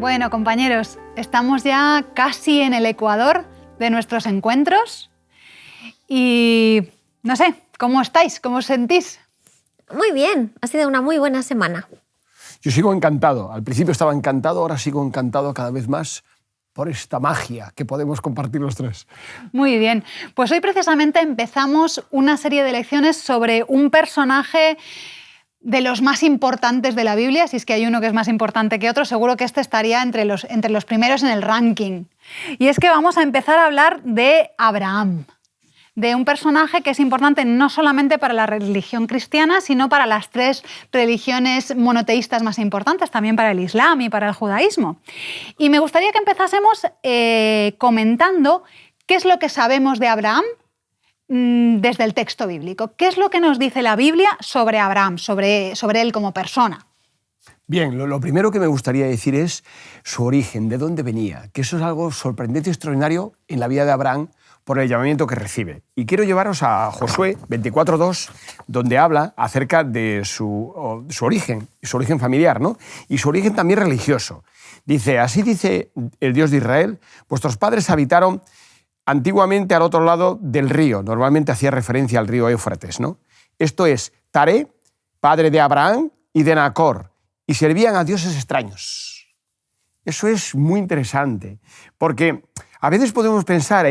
Bueno, compañeros, estamos ya casi en el ecuador de nuestros encuentros y no sé, ¿cómo estáis? ¿Cómo os sentís? Muy bien, ha sido una muy buena semana. Yo sigo encantado. Al principio estaba encantado, ahora sigo encantado cada vez más por esta magia que podemos compartir los tres. Muy bien, pues hoy precisamente empezamos una serie de lecciones sobre un personaje de los más importantes de la Biblia. Si es que hay uno que es más importante que otro, seguro que este estaría entre los primeros en el ranking. Y es que vamos a empezar a hablar de Abraham, de un personaje que es importante no solamente para la religión cristiana, sino para las tres religiones monoteístas más importantes, también para el Islam y para el judaísmo. Y me gustaría que empezásemos comentando qué es lo que sabemos de Abraham desde el texto bíblico. ¿Qué es lo que nos dice la Biblia sobre Abraham, sobre él como persona? Bien, lo primero que me gustaría decir es su origen, de dónde venía, que eso es algo sorprendente y extraordinario en la vida de Abraham por el llamamiento que recibe. Y quiero llevaros a Josué 24:2, donde habla acerca de su origen familiar, ¿no? Y su origen también religioso. Dice, así dice el Dios de Israel, vuestros padres habitaron antiguamente al otro lado del río, normalmente hacía referencia al río Éufrates, ¿no? Esto es, Taré, padre de Abraham y de Nacor, y servían a dioses extraños. Eso es muy interesante, porque a veces podemos pensar,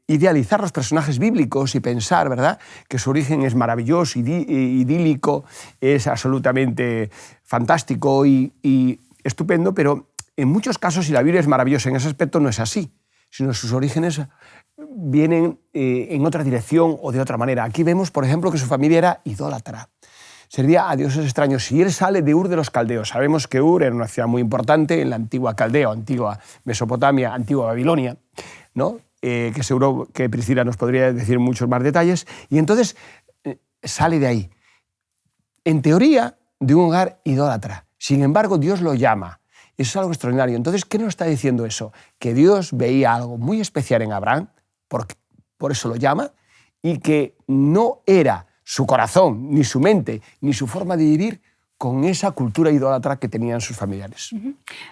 idealizar los personajes bíblicos y pensar, ¿verdad?, que su origen es maravilloso, idílico, es absolutamente fantástico y estupendo, pero en muchos casos, si la Biblia es maravillosa en ese aspecto, no es así, sino sus orígenes vienen en otra dirección o de otra manera. Aquí vemos, por ejemplo, que su familia era idólatra. Servía a dioses extraños. Y él sale de Ur de los Caldeos. Sabemos que Ur era una ciudad muy importante en la antigua Caldea, antigua Mesopotamia, antigua Babilonia, ¿no? Que seguro que Priscila nos podría decir muchos más detalles. Y entonces sale de ahí. En teoría, de un hogar idólatra. Sin embargo, Dios lo llama. Eso es algo extraordinario. Entonces, ¿qué nos está diciendo eso? Que Dios veía algo muy especial en Abraham, por eso lo llama, y que no era su corazón, ni su mente, ni su forma de vivir con esa cultura idólatra que tenían sus familiares.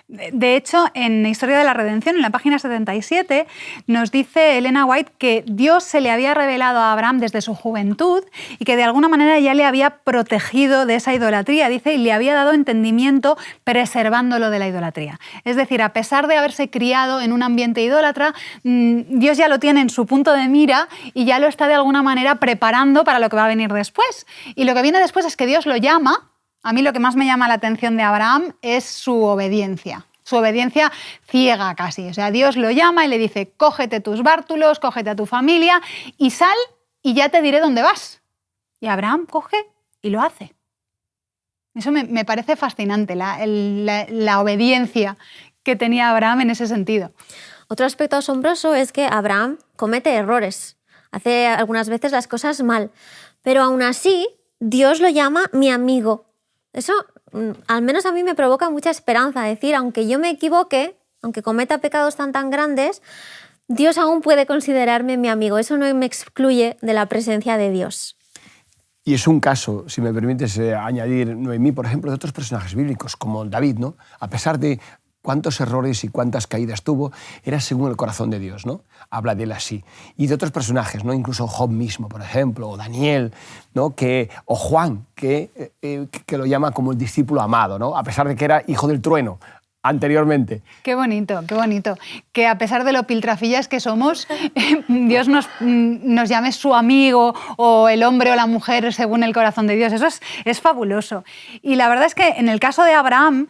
De hecho, en Historia de la Redención, en la página 77, nos dice Elena White que Dios se le había revelado a Abraham desde su juventud y que de alguna manera ya le había protegido de esa idolatría, dice, y le había dado entendimiento preservándolo de la idolatría. Es decir, a pesar de haberse criado en un ambiente idólatra, Dios ya lo tiene en su punto de mira y ya lo está de alguna manera preparando para lo que va a venir después. Y lo que viene después es que Dios lo llama. A mí lo que más me llama la atención de Abraham es su obediencia ciega casi. O sea, Dios lo llama y le dice, cógete tus bártulos, cógete a tu familia y sal y ya te diré dónde vas. Y Abraham coge y lo hace. Eso me parece fascinante, la obediencia que tenía Abraham en ese sentido. Otro aspecto asombroso es que Abraham comete errores, hace algunas veces las cosas mal, pero aún así Dios lo llama mi amigo. Eso, al menos a mí me provoca mucha esperanza, decir, aunque yo me equivoque, aunque cometa pecados tan grandes, Dios aún puede considerarme mi amigo. Eso no me excluye de la presencia de Dios. Y es un caso, si me permites añadir, Noemí, por ejemplo, de otros personajes bíblicos, como David, ¿no? A pesar de cuántos errores y cuántas caídas tuvo, era según el corazón de Dios, ¿no? Habla de él así. Y de otros personajes, ¿no? Incluso Job mismo, por ejemplo, o Daniel, ¿no? O Juan, que lo llama como el discípulo amado, ¿no? A pesar de que era hijo del trueno anteriormente. Qué bonito, qué bonito. Que a pesar de lo piltrafillas que somos, Dios nos llame su amigo o el hombre o la mujer según el corazón de Dios. Eso es fabuloso. Y la verdad es que en el caso de Abraham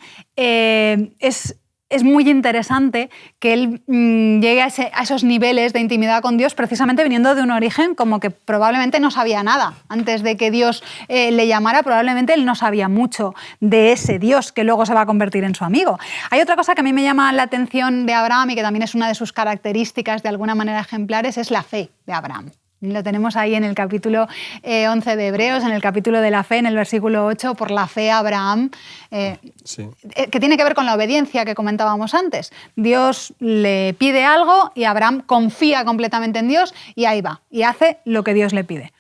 es muy interesante que él llegue a esos niveles de intimidad con Dios precisamente viniendo de un origen como que probablemente no sabía nada. Antes de que Dios le llamara, probablemente él no sabía mucho de ese Dios que luego se va a convertir en su amigo. Hay otra cosa que a mí me llama la atención de Abraham y que también es una de sus características de alguna manera ejemplares, es la fe de Abraham. Lo tenemos ahí en el capítulo 11 de Hebreos, en el capítulo de la fe, en el versículo 8, por la fe Abraham, Sí. Que tiene que ver con la obediencia que comentábamos antes. Dios le pide algo y Abraham confía completamente en Dios y ahí va, y hace lo que Dios le pide.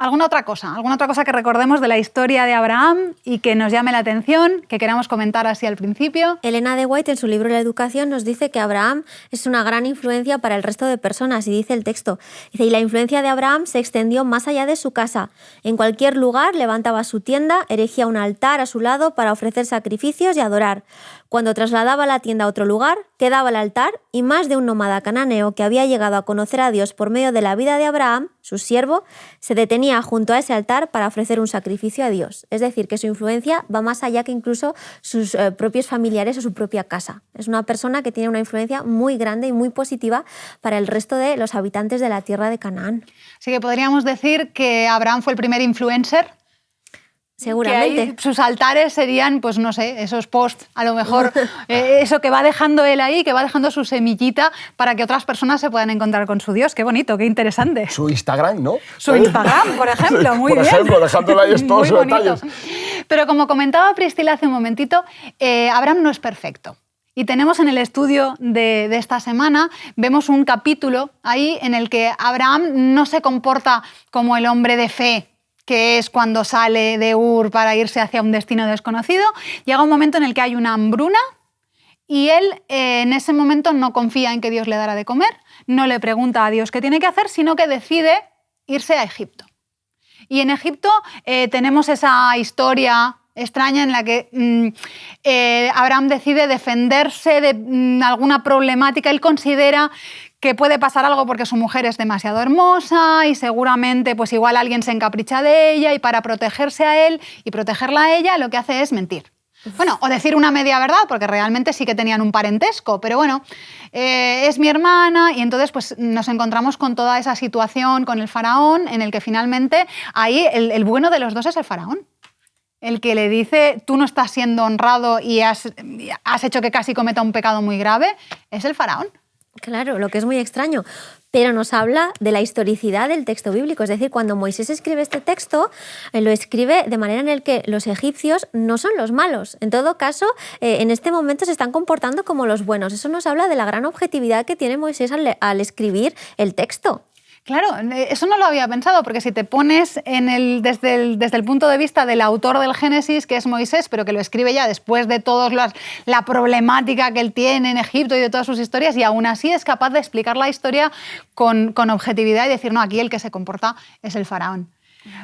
¿Alguna otra cosa que recordemos de la historia de Abraham y que nos llame la atención, que queramos comentar así al principio? Elena de White en su libro La educación nos dice que Abraham es una gran influencia para el resto de personas y dice el texto, dice, y la influencia de Abraham se extendió más allá de su casa. En cualquier lugar levantaba su tienda, erigía un altar a su lado para ofrecer sacrificios y adorar. Cuando trasladaba la tienda a otro lugar, quedaba el altar y más de un nómada cananeo que había llegado a conocer a Dios por medio de la vida de Abraham, su siervo, se detenía junto a ese altar para ofrecer un sacrificio a Dios. Es decir, que su influencia va más allá que incluso sus propios familiares o su propia casa. Es una persona que tiene una influencia muy grande y muy positiva para el resto de los habitantes de la tierra de Canaán. Así que podríamos decir que Abraham fue el primer influencer. Seguramente. Que ahí sus altares serían, pues no sé, esos posts, a lo mejor eso que va dejando él ahí, que va dejando su semillita para que otras personas se puedan encontrar con su Dios. Qué bonito, qué interesante. Su Instagram, ¿no? Su Instagram, por ejemplo, muy bien. Por ejemplo, dejándole ahí todos sus detalles. Pero como comentaba Priscila hace un momentito, Abraham no es perfecto. Y tenemos en el estudio de esta semana, vemos un capítulo ahí en el que Abraham no se comporta como el hombre de fe, que es cuando sale de Ur para irse hacia un destino desconocido. Llega un momento en el que hay una hambruna y él en ese momento no confía en que Dios le dará de comer, no le pregunta a Dios qué tiene que hacer, sino que decide irse a Egipto. Y en Egipto tenemos esa historia extraña en la que Abraham decide defenderse de alguna problemática. Él considera que puede pasar algo porque su mujer es demasiado hermosa y seguramente pues igual alguien se encapricha de ella y para protegerse a él y protegerla a ella lo que hace es mentir. Bueno, o decir una media verdad, porque realmente sí que tenían un parentesco, pero bueno, es mi hermana y entonces pues nos encontramos con toda esa situación con el faraón en el que finalmente ahí el bueno de los dos es el faraón. El que le dice, tú no estás siendo honrado y has hecho que casi cometa un pecado muy grave, es el faraón. Claro, lo que es muy extraño, pero nos habla de la historicidad del texto bíblico. Es decir, cuando Moisés escribe este texto, lo escribe de manera en la que los egipcios no son los malos. En todo caso, en este momento se están comportando como los buenos. Eso nos habla de la gran objetividad que tiene Moisés al escribir el texto. Claro, eso no lo había pensado, porque si te pones desde el punto de vista del autor del Génesis, que es Moisés, pero que lo escribe ya después de toda la problemática que él tiene en Egipto y de todas sus historias, y aún así es capaz de explicar la historia con objetividad y decir, no, aquí el que se comporta es el faraón.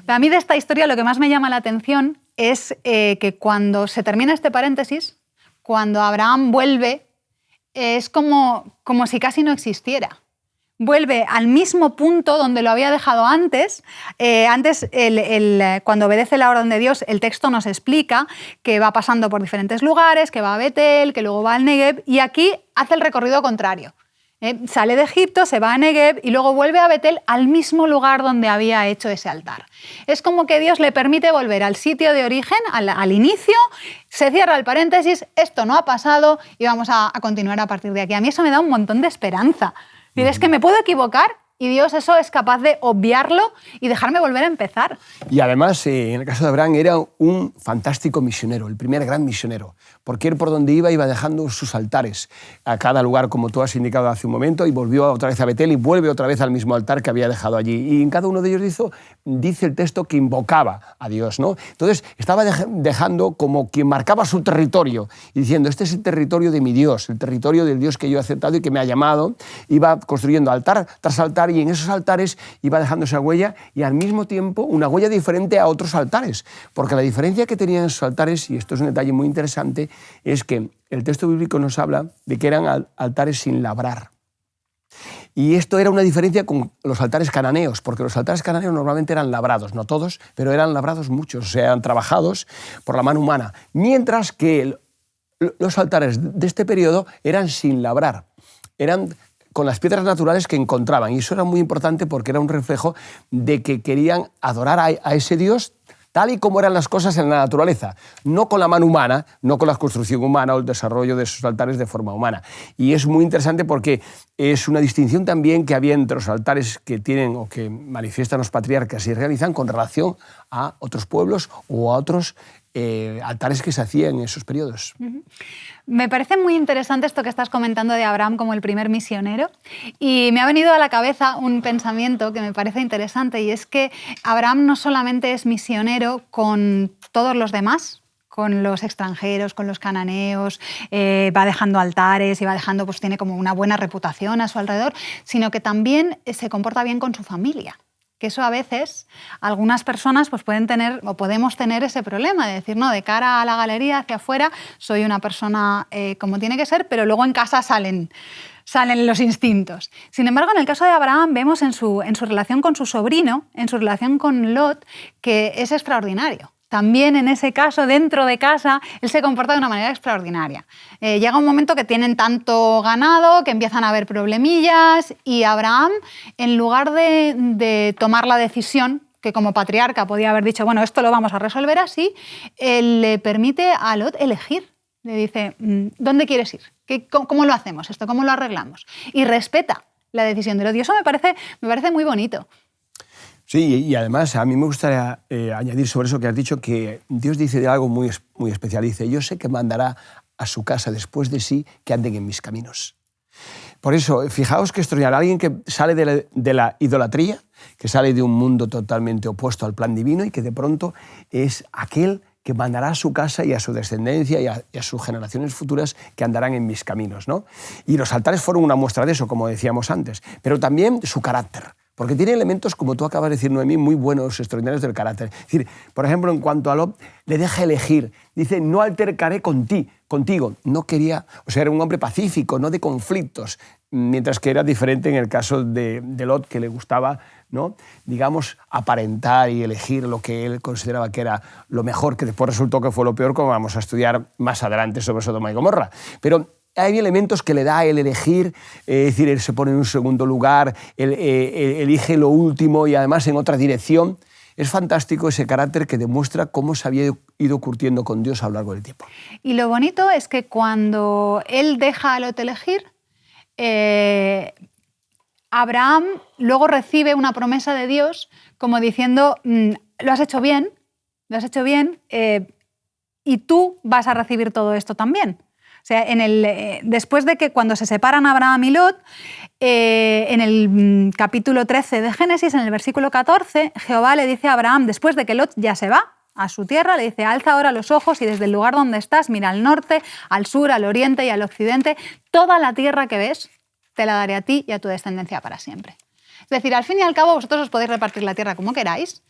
Pero a mí de esta historia lo que más me llama la atención es que cuando se termina este paréntesis, cuando Abraham vuelve, es como si casi no existiera. Vuelve al mismo punto donde lo había dejado antes. Cuando obedece la orden de Dios, el texto nos explica que va pasando por diferentes lugares, que va a Betel, que luego va al Negev, y aquí hace el recorrido contrario. Sale de Egipto, se va a Negev y luego vuelve a Betel al mismo lugar donde había hecho ese altar. Es como que Dios le permite volver al sitio de origen, al inicio, se cierra el paréntesis, esto no ha pasado y vamos a continuar a partir de aquí. A mí eso me da un montón de esperanza. Es que me puedo equivocar y Dios eso es capaz de obviarlo y dejarme volver a empezar. Y además, en el caso de Abraham, era un fantástico misionero, el primer gran misionero, porque él por donde iba dejando sus altares a cada lugar, como tú has indicado hace un momento, y volvió otra vez a Betel y vuelve otra vez al mismo altar que había dejado allí. Y en cada uno de ellos dice el texto que invocaba a Dios, ¿no? Entonces, estaba dejando como quien marcaba su territorio y diciendo, este es el territorio de mi Dios, el territorio del Dios que yo he aceptado y que me ha llamado. Iba construyendo altar tras altar y en esos altares iba dejando esa huella y al mismo tiempo una huella diferente a otros altares. Porque la diferencia que tenían esos altares, y esto es un detalle muy interesante, es que el texto bíblico nos habla de que eran altares sin labrar. Y esto era una diferencia con los altares cananeos, porque los altares cananeos normalmente eran labrados, no todos, pero eran labrados muchos, o sea, eran trabajados por la mano humana. Mientras que los altares de este periodo eran sin labrar, eran con las piedras naturales que encontraban. Y eso era muy importante porque era un reflejo de que querían adorar a ese Dios tal y como eran las cosas en la naturaleza, no con la mano humana, no con la construcción humana o el desarrollo de esos altares de forma humana. Y es muy interesante porque es una distinción también que había entre los altares que tienen o que manifiestan los patriarcas y realizan con relación a otros pueblos o a otros altares que se hacían en esos periodos. Me parece muy interesante esto que estás comentando de Abraham como el primer misionero, y me ha venido a la cabeza un pensamiento que me parece interesante, y es que Abraham no solamente es misionero con todos los demás, con los extranjeros, con los cananeos, va dejando altares y va dejando, pues tiene como una buena reputación a su alrededor, sino que también se comporta bien con su familia. Que eso a veces algunas personas pues pueden tener o podemos tener ese problema de decir, no, de cara a la galería, hacia afuera, soy una persona como tiene que ser, pero luego en casa salen los instintos. Sin embargo, en el caso de Abraham vemos en su relación con su sobrino, en su relación con Lot, que es extraordinario. También en ese caso, dentro de casa, él se comporta de una manera extraordinaria. Llega un momento que tienen tanto ganado, que empiezan a haber problemillas, y Abraham, en lugar de tomar la decisión, que como patriarca podía haber dicho, bueno, esto lo vamos a resolver así, él le permite a Lot elegir. Le dice, ¿dónde quieres ir? ¿Cómo lo hacemos esto? ¿Cómo lo arreglamos? Y respeta la decisión de Lot. Y eso me parece muy bonito. Sí, y además a mí me gustaría añadir sobre eso que has dicho, que Dios dice de algo muy, muy especial. Dice, yo sé que mandará a su casa después de sí que anden en mis caminos. Por eso, fijaos que extraordinario, alguien que sale de la idolatría, que sale de un mundo totalmente opuesto al plan divino y que de pronto es aquel que mandará a su casa y a su descendencia y a sus generaciones futuras que andarán en mis caminos, ¿no? Y los altares fueron una muestra de eso, como decíamos antes, pero también su carácter. Porque tiene elementos, como tú acabas de decir, Noemí, muy buenos, extraordinarios del carácter. Es decir, por ejemplo, en cuanto a Lot, le deja elegir. Dice, no altercaré contigo. No quería, o sea, era un hombre pacífico, no de conflictos, mientras que era diferente en el caso de Lot, que le gustaba, ¿no?, digamos, aparentar y elegir lo que él consideraba que era lo mejor, que después resultó que fue lo peor, como vamos a estudiar más adelante sobre Sodoma y Gomorra. Pero hay elementos que le da el elegir, es decir, él se pone en un segundo lugar, él elige lo último y además en otra dirección. Es fantástico ese carácter que demuestra cómo se había ido curtiendo con Dios a lo largo del tiempo. Y lo bonito es que cuando él deja a Lot elegir, Abraham luego recibe una promesa de Dios como diciendo, lo has hecho bien, y tú vas a recibir todo esto también. O sea, después de que cuando se separan Abraham y Lot, en el capítulo 13 de Génesis, en el versículo 14, Jehová le dice a Abraham, después de que Lot ya se va a su tierra, le dice, alza ahora los ojos y desde el lugar donde estás, mira al norte, al sur, al oriente y al occidente, toda la tierra que ves te la daré a ti y a tu descendencia para siempre. Es decir, al fin y al cabo vosotros os podéis repartir la tierra como queráis,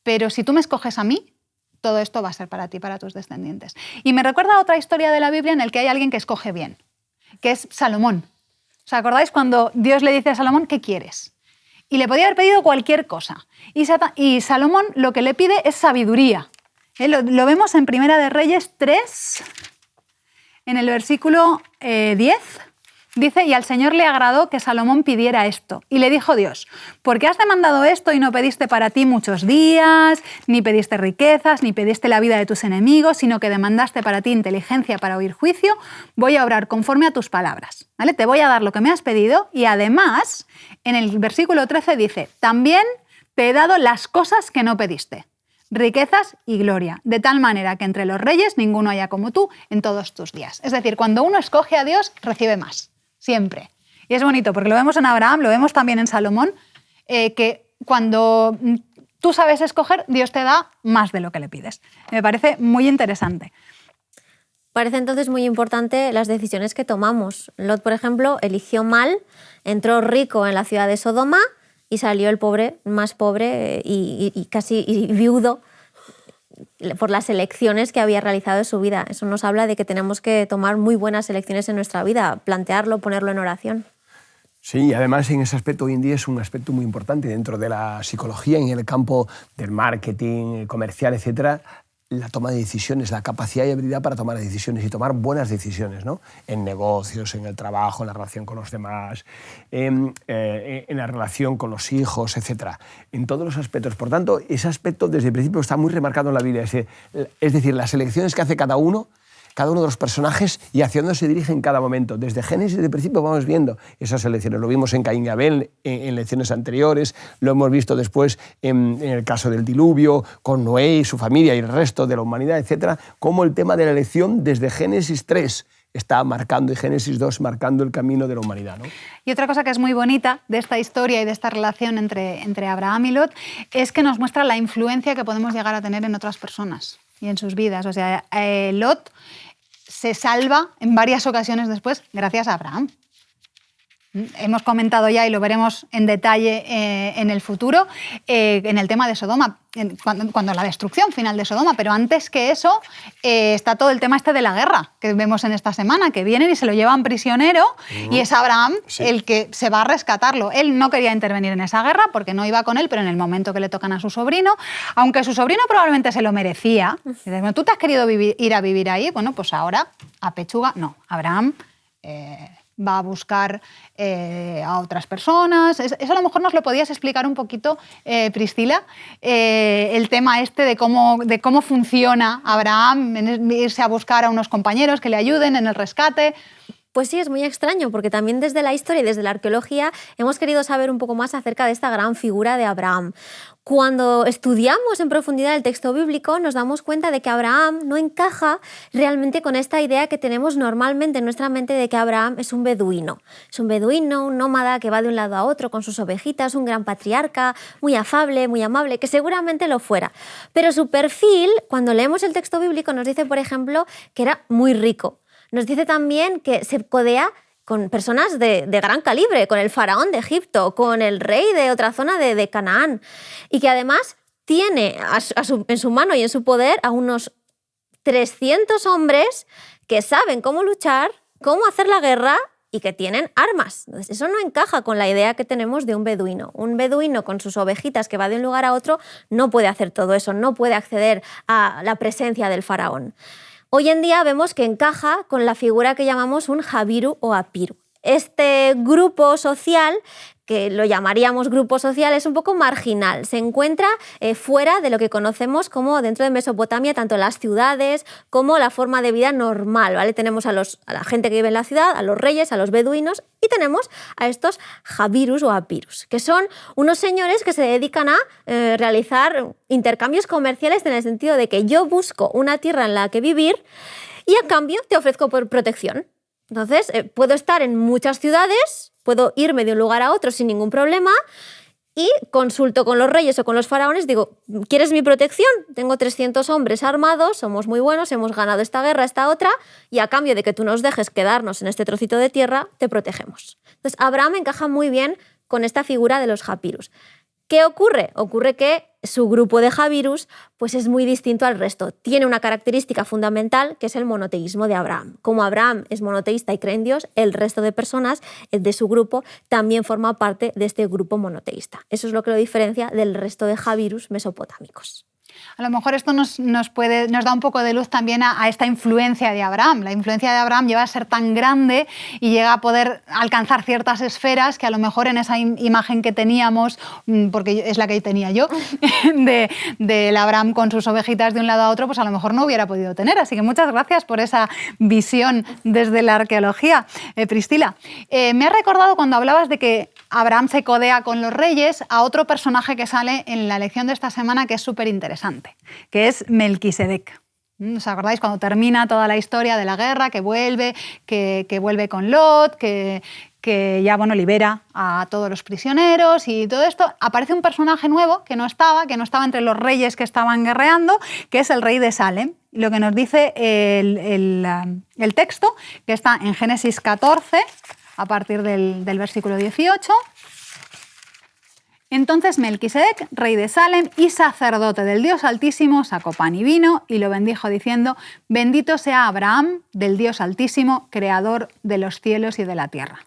pero si tú me escoges a mí, todo esto va a ser para ti, para tus descendientes. Y me recuerda a otra historia de la Biblia en la que hay alguien que escoge bien, que es Salomón. ¿Os acordáis cuando Dios le dice a Salomón, ¿qué quieres? Y le podía haber pedido cualquier cosa. Y Salomón lo que le pide es sabiduría. Lo vemos en Primera de Reyes 3, en el versículo 10. Dice, y al Señor le agradó que Salomón pidiera esto. Y le dijo Dios, ¿por qué has demandado esto y no pediste para ti muchos días, ni pediste riquezas, ni pediste la vida de tus enemigos, sino que demandaste para ti inteligencia para oír juicio? Voy a obrar conforme a tus palabras, ¿vale? Te voy a dar lo que me has pedido y además, en el versículo 13 dice, también te he dado las cosas que no pediste, riquezas y gloria, de tal manera que entre los reyes ninguno haya como tú en todos tus días. Es decir, cuando uno escoge a Dios, recibe más. Siempre. Y es bonito, porque lo vemos en Abraham, lo vemos también en Salomón, que cuando tú sabes escoger, Dios te da más de lo que le pides. Me parece muy interesante. Parece entonces muy importante las decisiones que tomamos. Lot, por ejemplo, eligió mal, entró rico en la ciudad de Sodoma y salió el pobre, más pobre y casi viudo por las elecciones que había realizado en su vida. Eso nos habla de que tenemos que tomar muy buenas elecciones en nuestra vida, plantearlo, ponerlo en oración. Sí, y además en ese aspecto hoy en día es un aspecto muy importante dentro de la psicología, en el campo del marketing, comercial, etcétera. La toma de decisiones, la capacidad y habilidad para tomar decisiones y tomar buenas decisiones, ¿no? En negocios, en el trabajo, en la relación con los demás, en la relación con los hijos, etc. En todos los aspectos. Por tanto, ese aspecto desde el principio está muy remarcado en la Biblia. Es decir, las elecciones que hace cada uno cada uno de los personajes y hacia dónde se dirige en cada momento. Desde Génesis, de principio, vamos viendo esas elecciones. Lo vimos en Caín y Abel en lecciones anteriores, lo hemos visto después en el caso del diluvio, con Noé y su familia y el resto de la humanidad, etcétera, como el tema de la elección desde Génesis 3 está marcando y Génesis 2 marcando el camino de la humanidad, ¿no? Y otra cosa que es muy bonita de esta historia y de esta relación entre Abraham y Lot es que nos muestra la influencia que podemos llegar a tener en otras personas y en sus vidas. O sea, Lot se salva en varias ocasiones después gracias a Abraham. Hemos comentado ya, y lo veremos en detalle en el futuro, en el tema de Sodoma, cuando la destrucción final de Sodoma, pero antes que eso está todo el tema este de la guerra que vemos en esta semana, que vienen y se lo llevan prisionero y es Abraham el que se va a rescatarlo. Él no quería intervenir en esa guerra porque no iba con él, pero en el momento que le tocan a su sobrino, aunque su sobrino probablemente se lo merecía, dice, bueno, ¿tú te has querido ir a vivir ahí? Bueno, pues ahora a pechuga, no, Abraham va a buscar a otras personas. Eso a lo mejor nos lo podías explicar un poquito, Priscila, el tema este de cómo funciona Abraham, en irse a buscar a unos compañeros que le ayuden en el rescate. Pues sí, es muy extraño, porque también desde la historia y desde la arqueología hemos querido saber un poco más acerca de esta gran figura de Abraham. Cuando estudiamos en profundidad el texto bíblico, nos damos cuenta de que Abraham no encaja realmente con esta idea que tenemos normalmente en nuestra mente de que Abraham es un beduino. Es un beduino, un nómada que va de un lado a otro con sus ovejitas, un gran patriarca, muy afable, muy amable, que seguramente lo fuera. Pero su perfil, cuando leemos el texto bíblico, nos dice, por ejemplo, que era muy rico. Nos dice también que se codea con personas de gran calibre, con el faraón de Egipto, con el rey de otra zona de Canaán, y que además tiene en su mano y en su poder a unos 300 hombres que saben cómo luchar, cómo hacer la guerra y que tienen armas. Entonces, eso no encaja con la idea que tenemos de un beduino. Un beduino con sus ovejitas que va de un lugar a otro no puede hacer todo eso, no puede acceder a la presencia del faraón. Hoy en día vemos que encaja con la figura que llamamos un jabiru o apiru. Este grupo social, que lo llamaríamos grupo social, es un poco marginal. Se encuentra fuera de lo que conocemos como dentro de Mesopotamia, tanto las ciudades como la forma de vida normal, ¿vale? Tenemos a la gente que vive en la ciudad, a los reyes, a los beduinos, y tenemos a estos jabirus o apirus, que son unos señores que se dedican a realizar intercambios comerciales en el sentido de que yo busco una tierra en la que vivir y a cambio te ofrezco protección. Entonces, puedo estar en muchas ciudades, puedo irme de un lugar a otro sin ningún problema y consulto con los reyes o con los faraones, digo, ¿quieres mi protección? Tengo 300 hombres armados, somos muy buenos, hemos ganado esta guerra, esta otra, y a cambio de que tú nos dejes quedarnos en este trocito de tierra, te protegemos. Entonces, Abraham encaja muy bien con esta figura de los japirus. ¿Qué ocurre? Ocurre que su grupo de Jabirus pues es muy distinto al resto. Tiene una característica fundamental que es el monoteísmo de Abraham. Como Abraham es monoteísta y cree en Dios, el resto de personas de su grupo también forma parte de este grupo monoteísta. Eso es lo que lo diferencia del resto de Jabirus mesopotámicos. A lo mejor esto nos da un poco de luz también a esta influencia de Abraham. La influencia de Abraham llega a ser tan grande y llega a poder alcanzar ciertas esferas que a lo mejor en esa imagen que teníamos, porque es la que tenía yo, del Abraham con sus ovejitas de un lado a otro, pues a lo mejor no hubiera podido tener. Así que muchas gracias por esa visión desde la arqueología, Priscila. Me has recordado cuando hablabas de que Abraham se codea con los reyes a otro personaje que sale en la lección de esta semana que es súper interesante, que es Melquisedec. ¿Os acordáis cuando termina toda la historia de la guerra, que vuelve con Lot, que ya libera a todos los prisioneros y todo esto? Aparece un personaje nuevo que no estaba entre los reyes que estaban guerreando, que es el rey de Salem. Lo que nos dice el texto, que está en Génesis 14, a partir del versículo 18. Entonces Melquisedec, rey de Salem y sacerdote del Dios Altísimo, sacó pan y vino y lo bendijo diciendo: bendito sea Abraham del Dios Altísimo, creador de los cielos y de la tierra.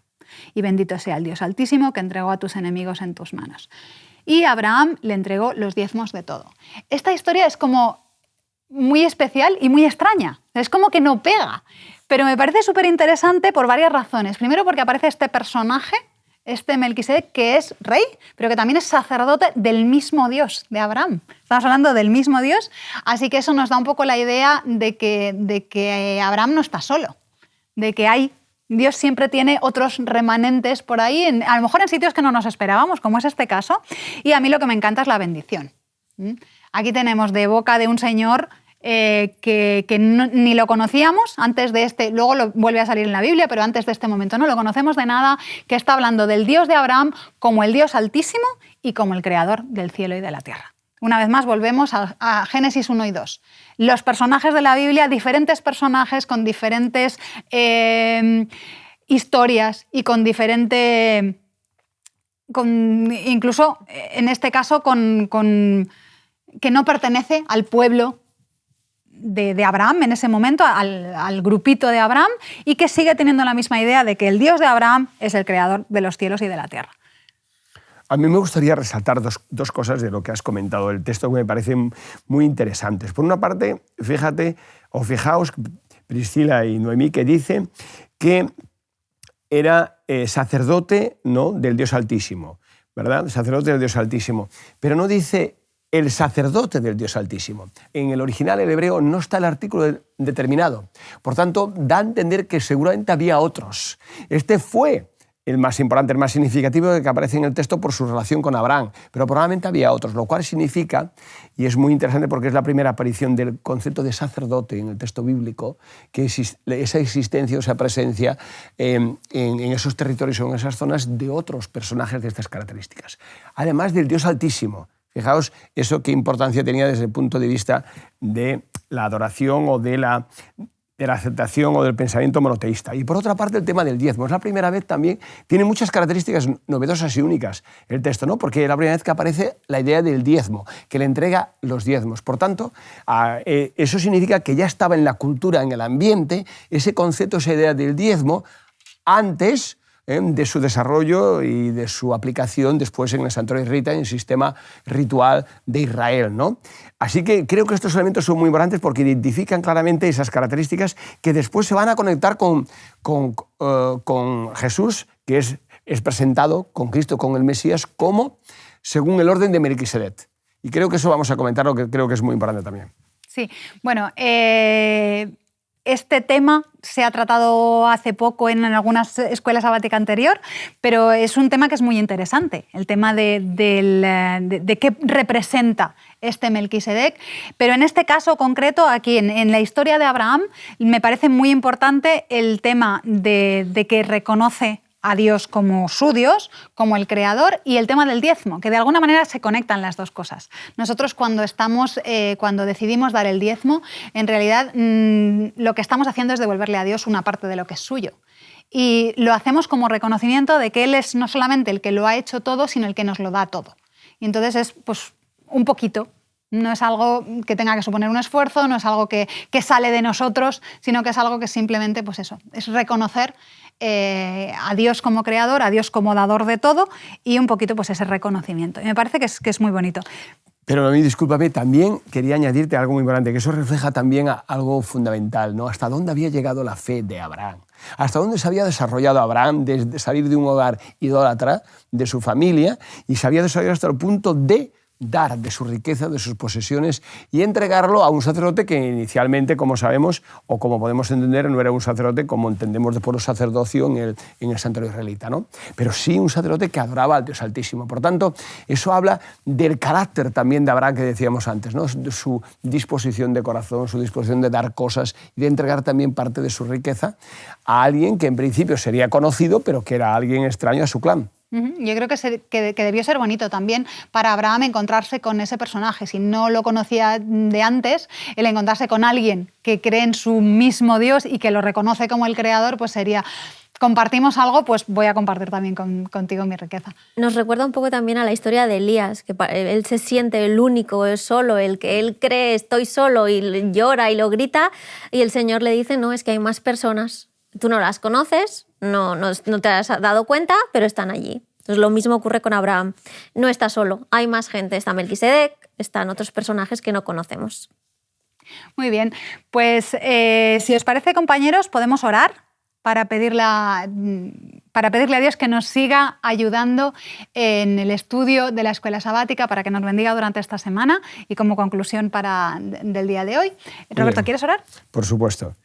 Y bendito sea el Dios Altísimo que entregó a tus enemigos en tus manos. Y Abraham le entregó los diezmos de todo. Esta historia es como muy especial y muy extraña. Es como que no pega. Pero me parece súper interesante por varias razones. Primero, porque aparece este personaje este Melquisedec, que es rey, pero que también es sacerdote del mismo Dios, de Abraham. Estamos hablando del mismo Dios, así que eso nos da un poco la idea de que Abraham no está solo, de que Dios siempre tiene otros remanentes por ahí, a lo mejor en sitios que no nos esperábamos, como es este caso, y a mí lo que me encanta es la bendición. Aquí tenemos de boca de un señor que ni lo conocíamos antes de luego vuelve a salir en la Biblia, pero antes de este momento no lo conocemos de nada, que está hablando del Dios de Abraham como el Dios Altísimo y como el creador del cielo y de la tierra. Una vez más volvemos a Génesis 1 y 2. Los personajes de la Biblia, diferentes personajes con diferentes historias y con diferente... incluso en este caso que no pertenece al pueblo de Abraham en ese momento, al grupito de Abraham, y que sigue teniendo la misma idea de que el Dios de Abraham es el creador de los cielos y de la tierra. A mí me gustaría resaltar dos cosas de lo que has comentado del texto que me parecen muy interesantes. Por una parte, fijaos, Priscila y Noemí, que dice que era sacerdote, ¿no?, del Dios Altísimo, ¿verdad? Sacerdote del Dios Altísimo. Pero no dice el sacerdote del Dios Altísimo. En el original, el hebreo, no está el artículo determinado. Por tanto, da a entender que seguramente había otros. Este fue el más importante, el más significativo que aparece en el texto por su relación con Abraham, pero probablemente había otros, lo cual significa, y es muy interesante porque es la primera aparición del concepto de sacerdote en el texto bíblico, que esa existencia o esa presencia en esos territorios o en esas zonas de otros personajes de estas características. Además del Dios Altísimo. Fijaos eso qué importancia tenía desde el punto de vista de la adoración o de la aceptación o del pensamiento monoteísta. Y por otra parte, el tema del diezmo. Es la primera vez también, tiene muchas características novedosas y únicas el texto, ¿no? Porque es la primera vez que aparece la idea del diezmo, que le entrega los diezmos. Por tanto, eso significa que ya estaba en la cultura, en el ambiente, ese concepto, esa idea del diezmo, antes de su desarrollo y de su aplicación después en el santuario israelita, en el sistema ritual de Israel, ¿no? Así que creo que estos elementos son muy importantes porque identifican claramente esas características que después se van a conectar con Jesús, que es presentado con Cristo, con el Mesías, como según el orden de Melquisedec. Y creo que eso vamos a comentarlo, que creo que es muy importante también. Sí, bueno, este tema se ha tratado hace poco en algunas escuelas sabáticas anterior, pero es un tema que es muy interesante, el tema de qué representa este Melquisedec. Pero en este caso concreto, aquí en la historia de Abraham, me parece muy importante el tema de que reconoce a Dios como su Dios, como el creador, y el tema del diezmo, que de alguna manera se conectan las dos cosas. Nosotros cuando decidimos dar el diezmo, en realidad lo que estamos haciendo es devolverle a Dios una parte de lo que es suyo. Y lo hacemos como reconocimiento de que Él es no solamente el que lo ha hecho todo, sino el que nos lo da todo. Y entonces es pues un poquito. No es algo que tenga que suponer un esfuerzo, no es algo que sale de nosotros, sino que es algo que simplemente, pues eso, es reconocer a Dios como creador, a Dios como dador de todo y un poquito pues ese reconocimiento. Y me parece que es muy bonito. Pero a mí, discúlpame, también quería añadirte algo muy importante, que eso refleja también algo fundamental, ¿no? Hasta dónde había llegado la fe de Abraham. Hasta dónde se había desarrollado Abraham desde salir de un hogar idólatra, de su familia, y se había desarrollado hasta el punto de dar de su riqueza, de sus posesiones y entregarlo a un sacerdote que inicialmente, como sabemos, o como podemos entender, no era un sacerdote como entendemos después el sacerdocio en el santuario israelita, ¿no? Pero sí un sacerdote que adoraba al Dios Altísimo. Por tanto, eso habla del carácter también de Abraham que decíamos antes, ¿no? De su disposición de corazón, su disposición de dar cosas y de entregar también parte de su riqueza a alguien que en principio sería conocido, pero que era alguien extraño a su clan. Yo creo que debió ser bonito también para Abraham encontrarse con ese personaje. Si no lo conocía de antes, el encontrarse con alguien que cree en su mismo Dios y que lo reconoce como el creador, pues sería, compartimos algo, pues voy a compartir también contigo mi riqueza. Nos recuerda un poco también a la historia de Elías, que él se siente el único, el solo, el que él cree estoy solo y llora y lo grita, y el Señor le dice, no, es que hay más personas, tú no las conoces, no te has dado cuenta, pero están allí. Entonces lo mismo ocurre con Abraham. No está solo, hay más gente. Está Melquisedec, están otros personajes que no conocemos. Muy bien, pues si os parece, compañeros, podemos orar para para pedirle a Dios que nos siga ayudando en el estudio de la escuela sabática, para que nos bendiga durante esta semana y como conclusión del día de hoy. Roberto, ¿quieres orar? Por supuesto.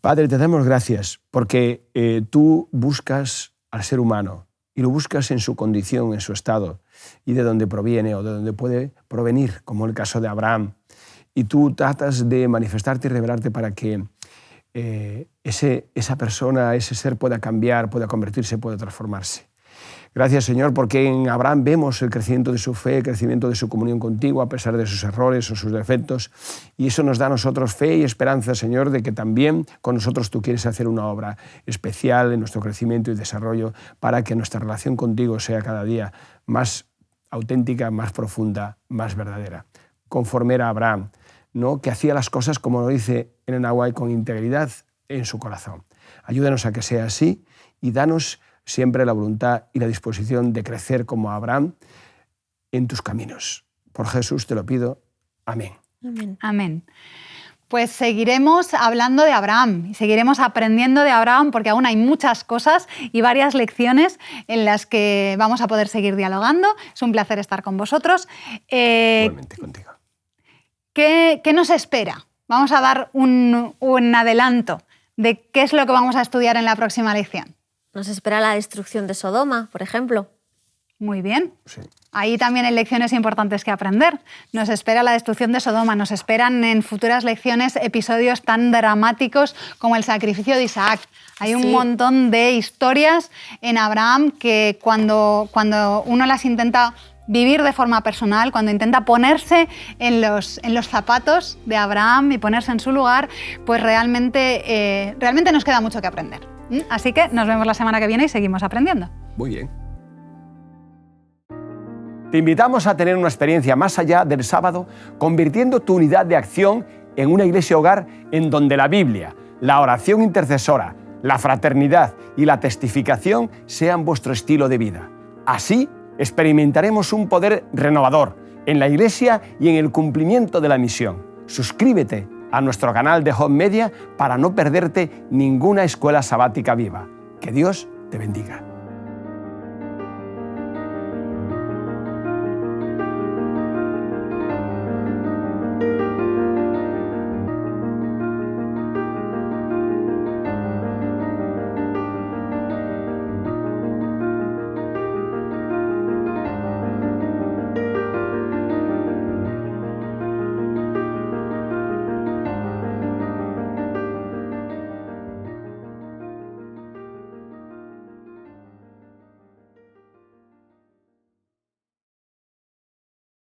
Padre, te damos gracias porque tú buscas al ser humano y lo buscas en su condición, en su estado y de dónde proviene o de dónde puede provenir, como el caso de Abraham. Y tú tratas de manifestarte y revelarte para que esa persona, ese ser pueda cambiar, pueda convertirse, pueda transformarse. Gracias, Señor, porque en Abraham vemos el crecimiento de su fe, el crecimiento de su comunión contigo, a pesar de sus errores o sus defectos. Y eso nos da a nosotros fe y esperanza, Señor, de que también con nosotros tú quieres hacer una obra especial en nuestro crecimiento y desarrollo para que nuestra relación contigo sea cada día más auténtica, más profunda, más verdadera. Conforme era Abraham, ¿no? Que hacía las cosas, como lo dice Elena White, con integridad en su corazón. Ayúdanos a que sea así y danos siempre la voluntad y la disposición de crecer como Abraham en tus caminos. Por Jesús te lo pido. Amén. Amén. Amén. Pues seguiremos hablando de Abraham y seguiremos aprendiendo de Abraham, porque aún hay muchas cosas y varias lecciones en las que vamos a poder seguir dialogando. Es un placer estar con vosotros. Igualmente contigo. ¿Qué nos espera? Vamos a dar un adelanto de qué es lo que vamos a estudiar en la próxima lección. Nos espera la destrucción de Sodoma, por ejemplo. Muy bien. Sí. Ahí también hay lecciones importantes que aprender. Nos espera la destrucción de Sodoma, nos esperan en futuras lecciones episodios tan dramáticos como el sacrificio de Isaac. Hay un montón de historias en Abraham que cuando uno las intenta vivir de forma personal, cuando intenta ponerse en los zapatos de Abraham y ponerse en su lugar, pues realmente nos queda mucho que aprender. Así que nos vemos la semana que viene y seguimos aprendiendo. Muy bien. Te invitamos a tener una experiencia más allá del sábado, convirtiendo tu unidad de acción en una iglesia hogar en donde la Biblia, la oración intercesora, la fraternidad y la testificación sean vuestro estilo de vida. Así experimentaremos un poder renovador en la iglesia y en el cumplimiento de la misión. Suscríbete a nuestro canal de Home Media para no perderte ninguna escuela sabática viva. Que Dios te bendiga.